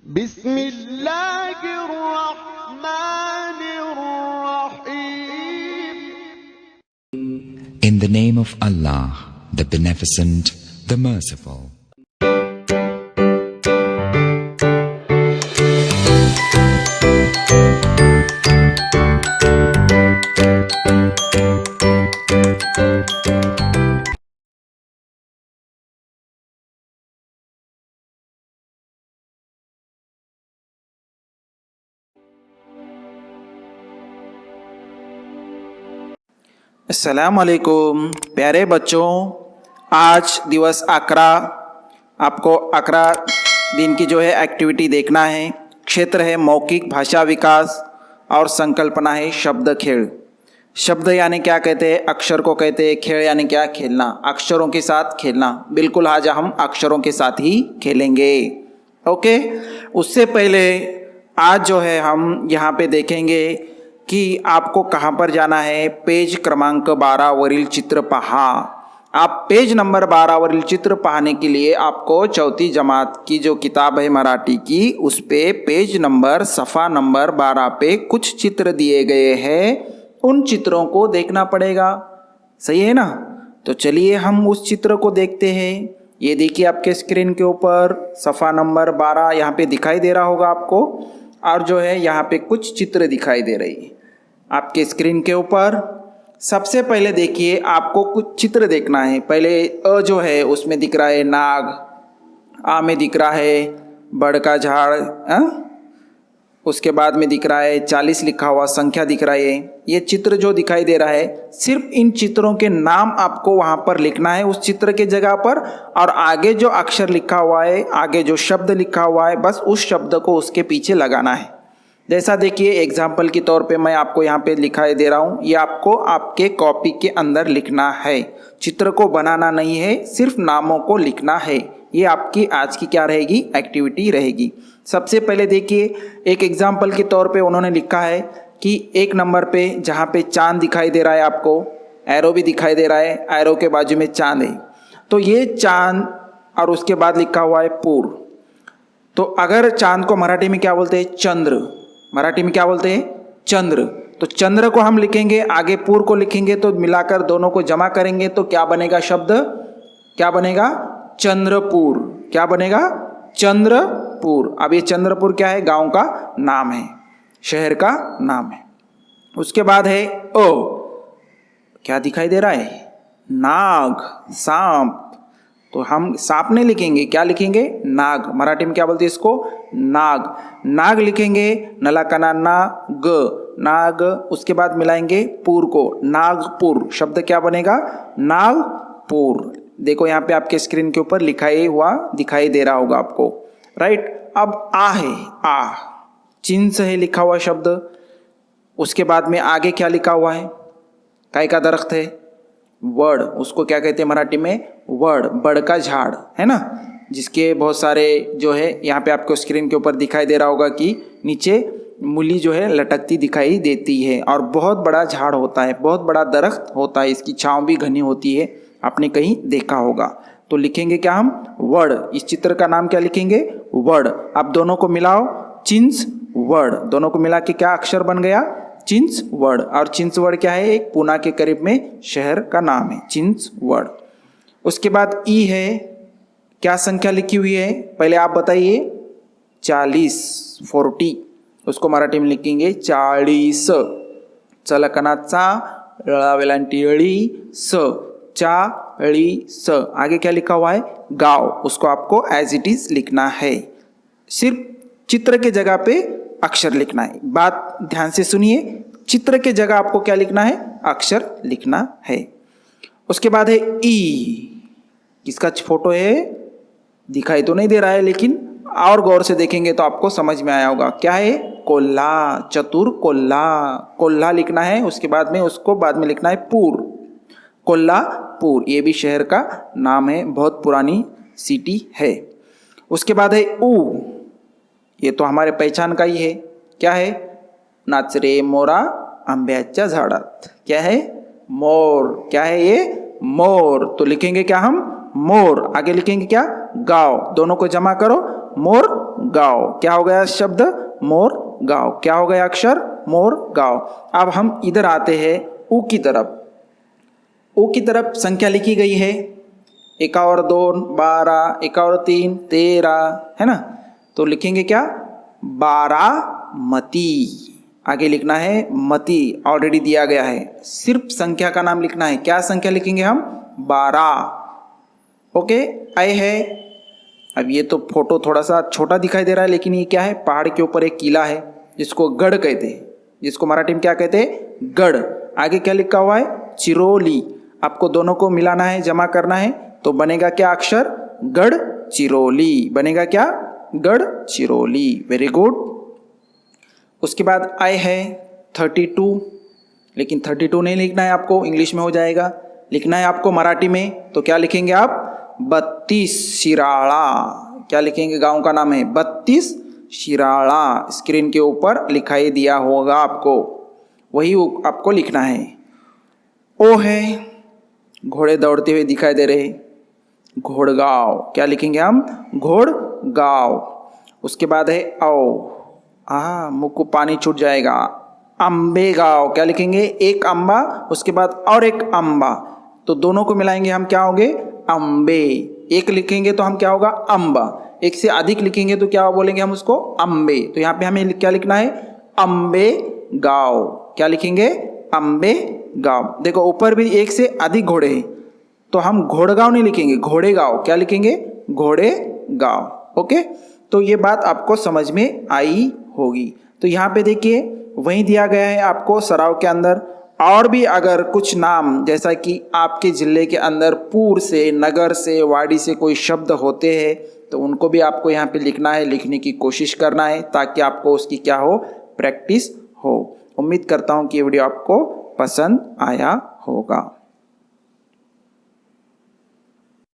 बिस्मिल्लाहिर्रहमानिर्रहीम। In the name of Allah, the Beneficent, the Merciful. अस्सलामुअलैकुम प्यारे बच्चों, आज दिवस 11 आपको 11 दिन की जो है एक्टिविटी देखना है। क्षेत्र है मौखिक भाषा विकास और संकल्पना है शब्द खेल। शब्द यानी क्या कहते हैं? अक्षर को कहते हैं। खेल यानी क्या? खेलना, अक्षरों के साथ खेलना। बिल्कुल आज हम अक्षरों के साथ ही खेलेंगे। ओके, उससे पहले आज जो है हम यहाँ पे देखेंगे कि आपको कहाँ पर जाना है। पेज क्रमांक 12 वरील चित्र पहा। आप पेज नंबर 12 वरील चित्र पाहने के लिए आपको चौथी जमात की जो किताब है मराठी की, उस पे पेज नंबर सफ़ा नंबर 12 पे कुछ चित्र दिए गए हैं। उन चित्रों को देखना पड़ेगा, सही है ना? तो चलिए हम उस चित्र को देखते हैं। ये देखिए आपके स्क्रीन के ऊपर सफ़ा नंबर 12 यहाँ पे दिखाई दे रहा होगा आपको, और जो है यहाँ पे कुछ चित्र दिखाई दे रही है आपके स्क्रीन के ऊपर। सबसे पहले देखिए, आपको कुछ चित्र देखना है। पहले अ जो है उसमें दिख रहा है नाग, आ में दिख रहा है बड़ का झाड़, उसके बाद में दिख रहा है 40 लिखा हुआ संख्या दिख रहा है। ये चित्र जो दिखाई दे रहा है, सिर्फ इन चित्रों के नाम आपको वहाँ पर लिखना है उस चित्र के जगह पर, और आगे जो अक्षर लिखा हुआ है, आगे जो शब्द लिखा हुआ है, बस उस शब्द को उसके पीछे लगाना है। जैसा देखिए एग्जाम्पल के तौर पे मैं आपको यहाँ पे दिखाई दे रहा हूँ, ये आपको आपके कॉपी के अंदर लिखना है। चित्र को बनाना नहीं है, सिर्फ नामों को लिखना है। ये आपकी आज की क्या रहेगी? एक्टिविटी रहेगी। सबसे पहले देखिए, एक एग्जाम्पल के तौर पे उन्होंने लिखा है कि 1 नंबर पे जहाँ पे चांद दिखाई दे रहा है, आपको एरो भी दिखाई दे रहा है, एरो के बाजू में चांद है। तो ये चांद और उसके बाद लिखा हुआ है पूर। तो अगर चांद को मराठी में क्या बोलते हैं? चंद्र। मराठी में क्या बोलते हैं? चंद्र। तो चंद्र को हम लिखेंगे, आगे पूर को लिखेंगे, तो मिलाकर दोनों को जमा करेंगे तो क्या बनेगा? शब्द क्या बनेगा? चंद्रपुर। क्या बनेगा? चंद्रपुर। अब ये चंद्रपुर क्या है? गांव का नाम है, शहर का नाम है। उसके बाद है ओ, क्या दिखाई दे रहा है? नाग, सांप। तो हम सांप नहीं लिखेंगे, क्या लिखेंगे? नाग। मराठी में क्या बोलते हैं इसको? नाग। नाग लिखेंगे, नला का ना ग, नाग। उसके बाद मिलाएंगे पुर को, नागपुर। शब्द क्या बनेगा? नागपुर। देखो यहाँ पे आपके स्क्रीन के ऊपर लिखाई हुआ दिखाई दे रहा होगा आपको, राइट। अब आ है, आ चिन्ह है लिखा हुआ शब्द। उसके बाद में आगे क्या लिखा हुआ है? काय का दरख्त है? वड़। उसको क्या कहते हैं मराठी में? वड़, बड़ का झाड़, है ना, जिसके बहुत सारे जो है यहाँ पे आपको स्क्रीन के ऊपर दिखाई दे रहा होगा कि नीचे मूली जो है लटकती दिखाई देती है, और बहुत बड़ा झाड़ होता है, बहुत बड़ा दरख्त होता है, इसकी छांव भी घनी होती है, आपने कहीं देखा होगा। तो लिखेंगे क्या हम? वड़। इस चित्र का नाम क्या लिखेंगे? वड़। अब दोनों को मिलाओ, चिंच वड़। दोनों को मिला के क्या अक्षर बन गया? चिंचवड़। और चिंचवड़ क्या है? एक पूना के करीब में शहर का नाम है, चिंचवड़। उसके बाद ई है, क्या संख्या लिखी हुई है? पहले आप बताइए। 40, 40। उसको मराठी में लिखेंगे 40। चलकनाचा वेलांटी स, 40। आगे क्या लिखा हुआ है? गांव। उसको आपको एज इट इज लिखना है, सिर्फ चित्र के जगह पे अक्षर लिखना है। बात ध्यान से सुनिए, चित्र के जगह आपको क्या लिखना है? अक्षर लिखना है। उसके बाद है ई। किसका फोटो है? दिखाई तो नहीं दे रहा है, लेकिन और गौर से देखेंगे तो आपको समझ में आया होगा। क्या है? कोल्हा, चतुर कोल्हा। कोल्हा लिखना है, उसके बाद में उसको बाद में लिखना है पूर, कोल्हापुर। ये भी शहर का नाम है, बहुत पुरानी सिटी है। उसके बाद है ऊ। ये तो हमारे पहचान का ही है। क्या है? नाच रे मोरा आंब्याच्या झाडात। क्या है? मोर। क्या है ये? मोर। तो लिखेंगे क्या हम? मोर। आगे लिखेंगे क्या? गाँव। दोनों को जमा करो, मोर गाँव। क्या हो गया शब्द? मोर गाँव। क्या हो गया अक्षर? मोर गाँव। अब हम इधर आते हैं ऊ की तरफ। ऊ की तरफ संख्या लिखी गई है 1 और 2 12, 1 और 3 13, है ना। तो लिखेंगे क्या? बारामती। आगे लिखना है मती, ऑलरेडी दिया गया है। सिर्फ संख्या का नाम लिखना है। क्या संख्या लिखेंगे हम? 12। ओके, आए है। अब ये तो फोटो थोड़ा सा छोटा दिखाई दे रहा है, लेकिन ये क्या है? पहाड़ के ऊपर एक किला है जिसको गढ़ कहते हैं, जिसको मराठी में क्या कहते हैं? गढ़। आगे क्या लिखा हुआ है? चिरोली। आपको दोनों को मिलाना है, जमा करना है, तो बनेगा क्या अक्षर? गढ़ चिरोली। बनेगा क्या? गढ़ चिरोली। Very good. उसके बाद आए है 32, लेकिन 32 नहीं लिखना है आपको, इंग्लिश में हो जाएगा। लिखना है आपको मराठी में, तो क्या लिखेंगे आप? 32 शिराळा। क्या लिखेंगे? गांव का नाम है 32 शिराळा। स्क्रीन के ऊपर लिखाई दिया होगा आपको, वही आपको लिखना है। ओ है, घोड़े दौड़ते हुए दिखाई दे रहे, घोड़गांव। क्या लिखेंगे हम? घोड़गांव। उसके बाद है औ, मुंह को पानी छूट जाएगा, अम्बेगांव। क्या लिखेंगे? एक अम्बा, उसके बाद और एक अम्बा, तो दोनों को मिलाएंगे हम, क्या होंगे? अम्बे। एक लिखेंगे तो हम क्या होगा? अम्बा। एक से अधिक लिखेंगे तो क्या बोलेंगे हम उसको? अम्बे। तो यहाँ पे हमें क्या लिखना है? अम्बे गांव। क्या लिखेंगे? अम्बे गांव। देखो ऊपर भी एक से अधिक घोड़े हैं, तो हम घोड़गांव नहीं लिखेंगे, घोड़ेगांव। क्या लिखेंगे? घोड़ेगांव। ओके, तो ये बात आपको समझ में आई होगी। तो यहाँ पे देखिए वहीं दिया गया है आपको सराव के अंदर। और भी अगर कुछ नाम, जैसा कि आपके ज़िले के अंदर पुर से, नगर से, वाड़ी से कोई शब्द होते हैं, तो उनको भी आपको यहाँ पे लिखना है, लिखने की कोशिश करना है, ताकि आपको उसकी क्या हो? प्रैक्टिस हो। उम्मीद करता हूँ कि ये वीडियो आपको पसंद आया होगा।